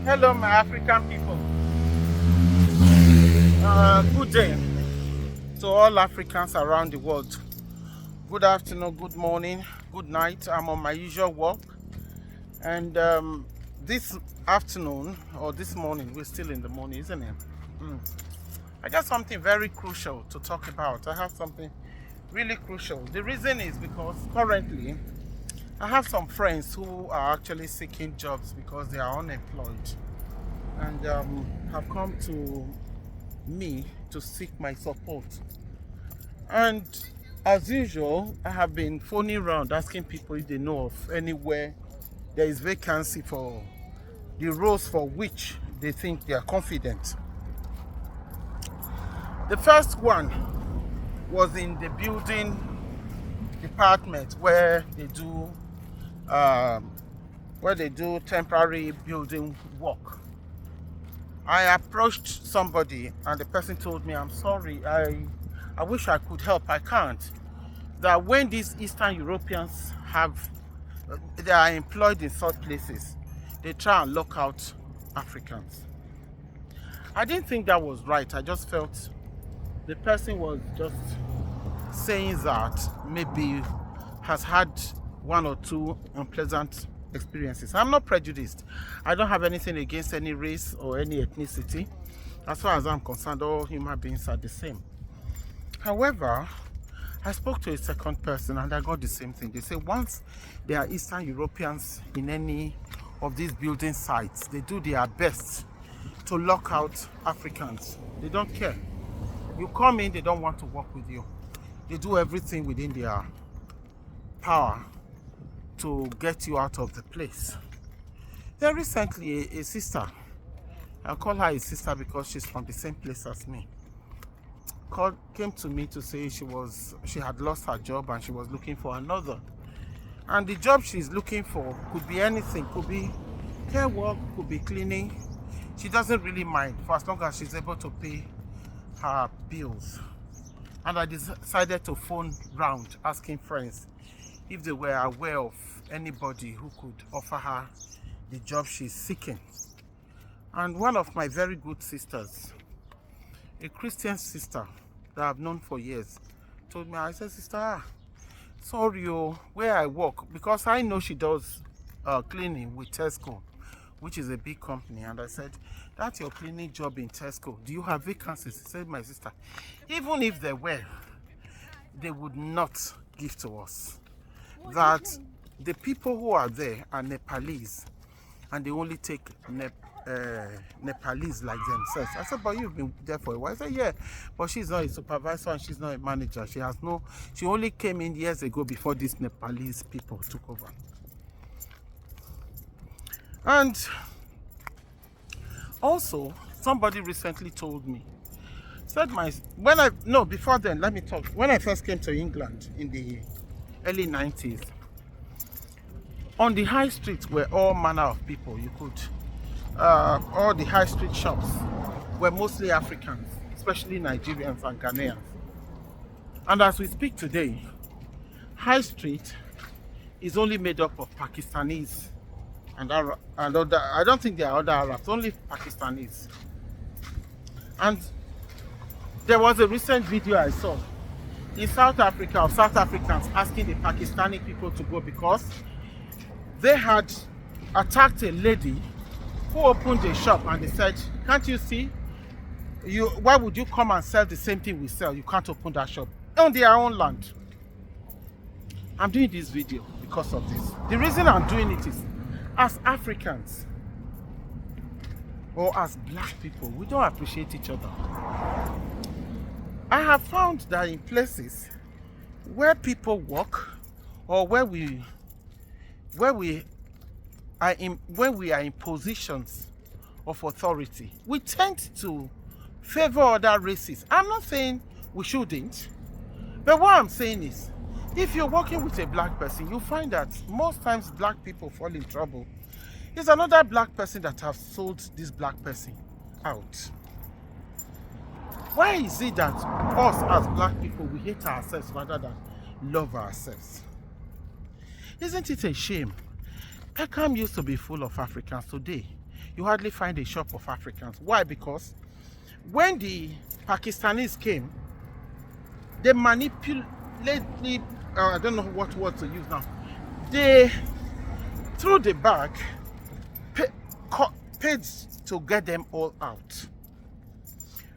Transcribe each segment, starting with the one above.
Hello, my African people. Good day to all Africans around the world. Good afternoon, good morning, good night. I'm on my usual walk, and this afternoon or this morning, we're still in the morning, isn't it? Mm. I got something very crucial to talk about. I have something really crucial. The reason is because currently I have some friends who are actually seeking jobs because they are unemployed and have come to me to seek my support. And as usual, I have been phoning around asking people if they know of anywhere there is vacancy for the roles for which they think they are confident. The first one was in the building department um, where they do temporary building work. I approached somebody and the person told me, I'm sorry, I wish I could help, I can't. That when these Eastern Europeans they are employed in such places, they try and lock out Africans. I didn't think that was right. I just felt the person was just saying that maybe has had one or two unpleasant experiences. I'm not prejudiced. I don't have anything against any race or any ethnicity. As far as I'm concerned, all human beings are the same. However, I spoke to a second person and I got the same thing. They say once there are Eastern Europeans in any of these building sites, they do their best to lock out Africans. They don't care. You come in, they don't want to work with you. They do everything within their power to get you out of the place. There recently a sister, I call her a sister because she's from the same place as me, came to me to say she had lost her job and she was looking for another. And the job she's looking for could be anything, could be care work, could be cleaning. She doesn't really mind for as long as she's able to pay her bills. And I decided to phone round asking friends if they were aware of anybody who could offer her the job she's seeking. And one of my very good sisters, a Christian sister that I've known for years, told me, I said, sister, sorry, where I work, because I know she does cleaning with Tesco, which is a big company. And I said, that's your cleaning job in Tesco. Do you have vacancies? She said, my sister, even if there were, they would not give to us. That the people who are there are Nepalese and they only take Nepalese like themselves. I said, but you've been there for a while. I said, yeah, but she's not a supervisor and she's not a manager. She only came in years ago before these Nepalese people took over. And also, somebody recently told me, said before then, let me talk. When I first came to England in the early 90s, on the high streets were all manner of people. All the high street shops were mostly Africans, especially Nigerians and Ghanaians. And as we speak today, high street is only made up of Pakistanis and other, I don't think there are other Arabs, only Pakistanis. And there was a recent video I saw in South Africa of South Africans asking the Pakistani people to go because they had attacked a lady who opened a shop and they said, can't you see? Why would you come and sell the same thing we sell? You can't open that shop on their own land. I'm doing this video because of this. The reason I'm doing it is, as Africans or as black people, we don't appreciate each other. I have found that in places where people work or where we are in positions of authority, we tend to favor other races. I'm not saying we shouldn't, but what I'm saying is, if you're working with a black person, you find that most times black people fall in trouble. It's another black person that has sold this black person out. Why is it that us as black people, we hate ourselves rather than love ourselves? Isn't it a shame? Peckham used to be full of Africans. Today, you hardly find a shop of Africans. Why? Because when the Pakistanis came, they manipulatedly, I don't know what word to use now, they threw the bag, paid to get them all out.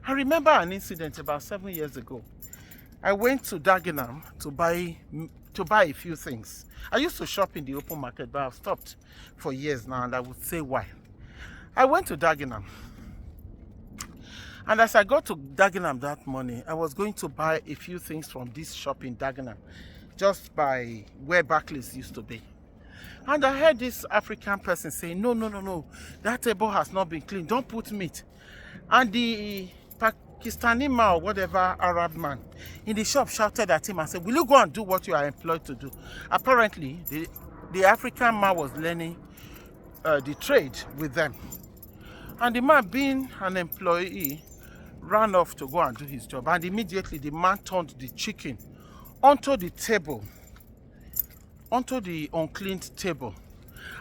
I remember an incident about 7 years ago. I went to Dagenham to buy a few things. I used to shop in the open market, but I've stopped for years now, and I would say why. I went to Dagenham, and as I got to Dagenham that morning, I was going to buy a few things from this shop in Dagenham, just by where Barclays used to be. And I heard this African person saying, no, that table has not been cleaned, don't put meat. And the Pakistani man or whatever Arab man in the shop shouted at him and said, will you go and do what you are employed to do? Apparently, the African man was learning the trade with them. And the man, being an employee, ran off to go and do his job. And immediately the man turned the chicken onto the table, onto the uncleaned table.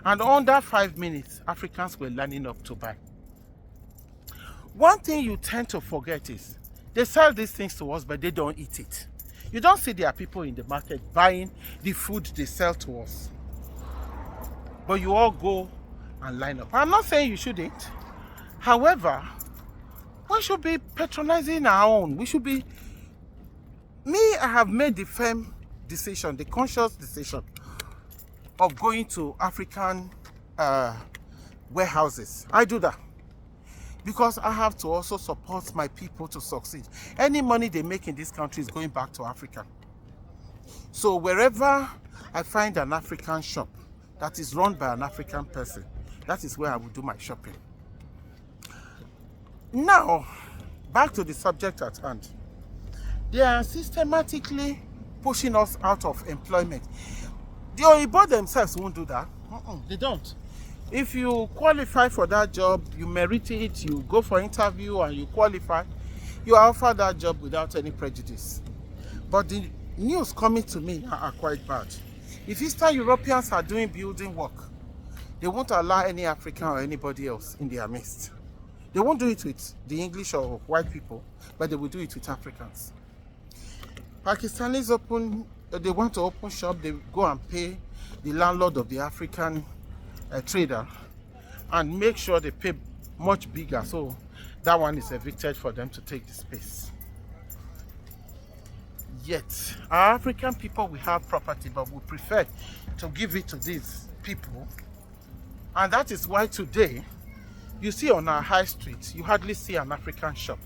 And under 5 minutes, Africans were lining up to buy. One thing you tend to forget is they sell these things to us, but they don't eat it. You don't see there are people in the market buying the food they sell to us. But you all go and line up. I'm not saying you shouldn't. However, we should be patronizing our own. I have made the firm decision, the conscious decision of going to African warehouses. I do that because I have to also support my people to succeed. Any money they make in this country is going back to Africa. So wherever I find an African shop that is run by an African person, that is where I will do my shopping. Now, back to the subject at hand. They are systematically pushing us out of employment. The Oyibo themselves won't do that. They don't. If you qualify for that job, you merit it, you go for interview and you qualify, you are offered that job without any prejudice. But the news coming to me are quite bad. If Eastern Europeans are doing building work, they won't allow any African or anybody else in their midst. They won't do it with the English or white people, but they will do it with Africans. Pakistanis they want to open shop, they go and pay the landlord of the African trader and make sure they pay much bigger, so that one is evicted for them to take the space. Yet, our African people, we have property, but we prefer to give it to these people. And that is why today, you see on our high street, you hardly see an African shop.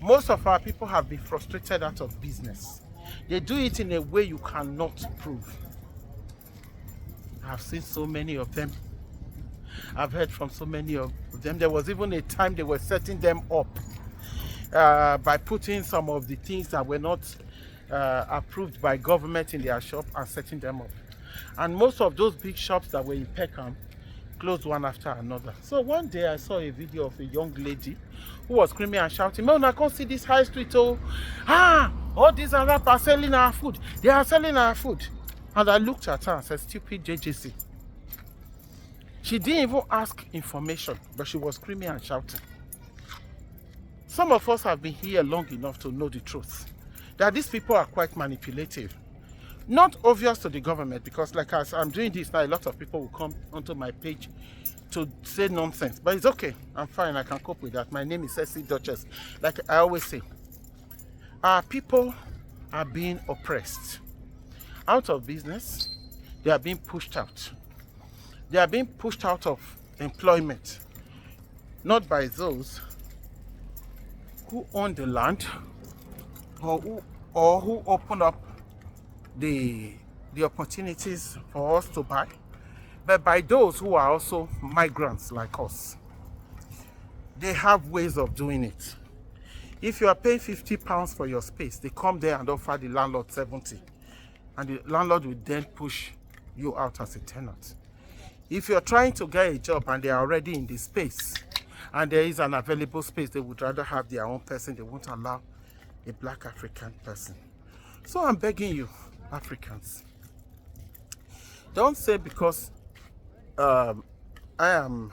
Most of our people have been frustrated out of business. They do it in a way you cannot prove. I've seen so many of them. I've heard from so many of them. There was even a time they were setting them up by putting some of the things that were not approved by government in their shop and setting them up. And most of those big shops that were in Peckham closed one after another. So one day I saw a video of a young lady who was screaming and shouting, "Man, I can't see this high street, oh! All these Arabs are selling our food. They are selling our food." And I looked at her and said, "Stupid JJC." She didn't even ask information, but she was screaming and shouting. Some of us have been here long enough to know the truth, that these people are quite manipulative. Not obvious to the government, because like as I'm doing this now, a lot of people will come onto my page to say nonsense. But it's okay. I'm fine. I can cope with that. My name is Ceci Duchess. Like I always say, our people are being oppressed, out of business. They are being pushed out. They are being pushed out of employment, not by those who own the land or who open up the opportunities for us to buy, but by those who are also migrants like us. They have ways of doing it. If you are paying £50 for your space, they come there and offer the landlord 70, and the landlord will then push you out as a tenant. If you're trying to get a job and they are already in the space and there is an available space, they would rather have their own person. They won't allow a black African person. So I'm begging you, Africans, don't say because I am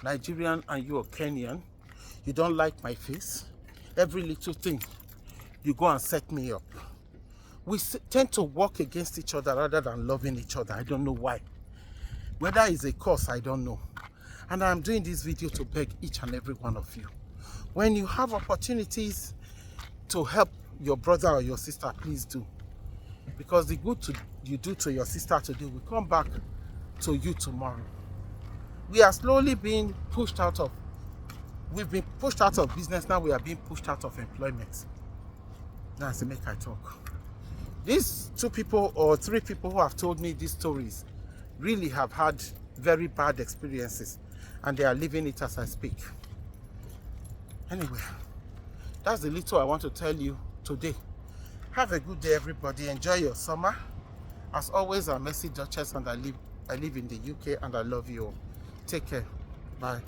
Nigerian and you are Kenyan. You don't like my face. Every little thing, you go and set me up. We tend to work against each other rather than loving each other. I don't know why. Whether it's a cause, I don't know. And I'm doing this video to beg each and every one of you. When you have opportunities to help your brother or your sister, please do. Because the good you do to your sister today will come back to you tomorrow. We are slowly being pushed out of, we've been pushed out of business, now we are being pushed out of employment. Now I say, make I talk. These 2 people or 3 people who have told me these stories really have had very bad experiences, and they are living it as I speak. Anyway, that's the little I want to tell you today. Have a good day, everybody. Enjoy your summer. As always, I'm Mercy Duchess, and I live in the UK, and I love you all. Take care. Bye.